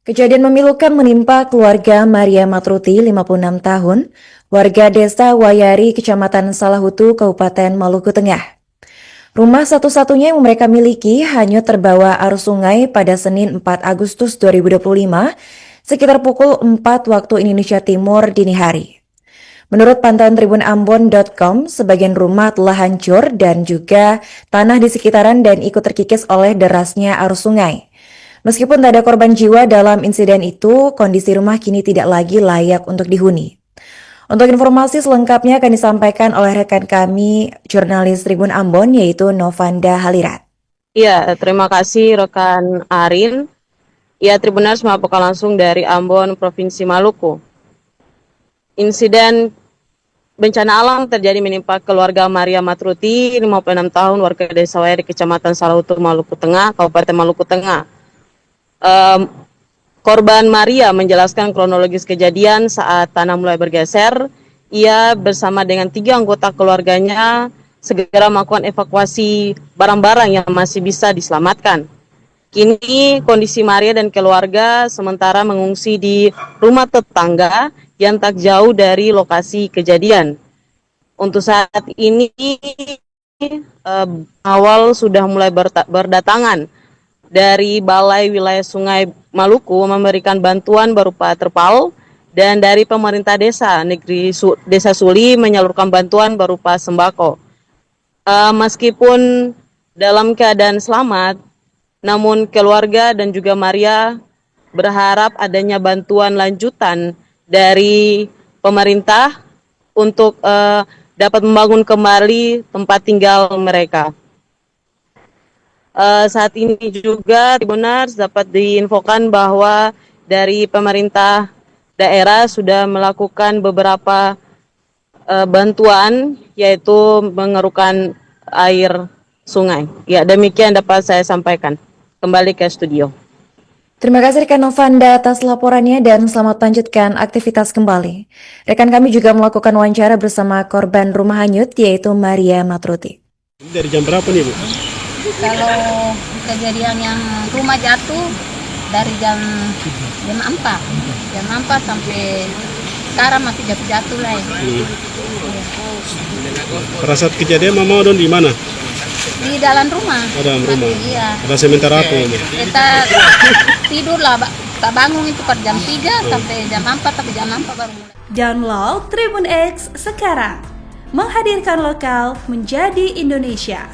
Kejadian memilukan menimpa keluarga Maria Matruti, 56 tahun, warga desa Wayari, Kecamatan Salahutu, Kabupaten Maluku Tengah. Rumah satu-satunya yang mereka miliki hanyut terbawa arus sungai pada Senin 4 Agustus 2025, sekitar pukul 4 waktu Indonesia Timur dini hari. Menurut pantauan tribunambon.com, sebagian rumah telah hancur dan juga tanah di sekitaran dan ikut terkikis oleh derasnya arus sungai. Meskipun tak ada korban jiwa dalam insiden itu, kondisi rumah kini tidak lagi layak untuk dihuni. Untuk informasi selengkapnya akan disampaikan oleh rekan kami, jurnalis Tribun Ambon, yaitu Novanda Halirat. Iya, terima kasih rekan Arin. Ya, Tribuners melaporkan langsung dari Ambon, Provinsi Maluku. Insiden bencana alam terjadi menimpa keluarga Maria Matruti, 56 tahun, warga desa Wayari, Kecamatan Salahutu, Maluku Tengah, Kabupaten Maluku Tengah. Korban Maria menjelaskan kronologis kejadian saat tanah mulai bergeser. Ia bersama dengan 3 anggota keluarganya segera melakukan evakuasi barang-barang yang masih bisa diselamatkan. Kini kondisi Maria dan keluarga sementara mengungsi di rumah tetangga yang tak jauh dari lokasi kejadian. Untuk saat ini awal sudah mulai berdatangan dari Balai Wilayah Sungai Maluku memberikan bantuan berupa terpal, dan dari pemerintah desa Desa Suli menyalurkan bantuan berupa sembako. Meskipun dalam keadaan selamat, namun keluarga dan juga Maria berharap adanya bantuan lanjutan dari pemerintah untuk dapat membangun kembali tempat tinggal mereka. Saat ini juga Tribuners dapat diinfokan bahwa dari pemerintah daerah sudah melakukan beberapa bantuan, yaitu mengerukkan air sungai. Ya, demikian dapat saya sampaikan. Kembali ke studio. Terima kasih rekan Novanda atas laporannya dan selamat lanjutkan aktivitas kembali. Rekan kami juga melakukan wawancara bersama korban rumah hanyut, yaitu Maria Matruti. Dari jam berapa nih, Bu? Kalau kejadian yang rumah jatuh dari jam 4 sampai sekarang masih jatuh lah. Pada saat kejadian Mama Odon di mana? Di dalam rumah. Oh, dalam rumah. Iya. Ada sementara apa, Mama? Kita tidur lah, tak bangun itu pada jam 3 sampai jam 4, tapi jam 4 baru mulai. Download Tribun X sekarang, menghadirkan lokal menjadi Indonesia.